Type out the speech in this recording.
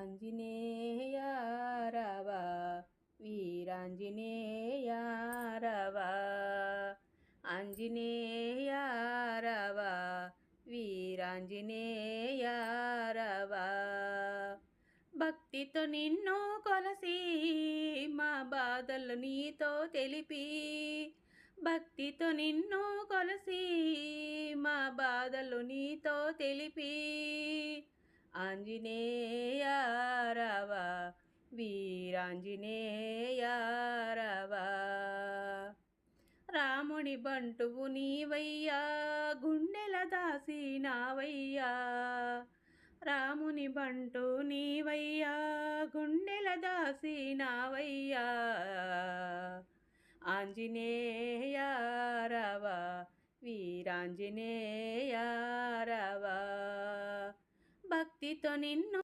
ఆంజనేయ రావా వీరాంజనేయ రావా ఆంజనేయ రావా వీరాంజనేయ రావా భక్తితో నిన్ను కొలసి మా బాధలు నీతో తెలిపి భక్తితో నిన్ను కొలసి మా బాధలు నీతో తెలిపి ఆంజనేయ రావా వీరాంజనేయ రావా రాముని బంటువు నీవయ్యా గుండెల దాసినావయ్యా రాముని బంటు నీవయ్యా గుండెల దాసినావయ్యా ఆంజనేయ రావా వీరాంజనేయ రావా భక్తితో నిన్ను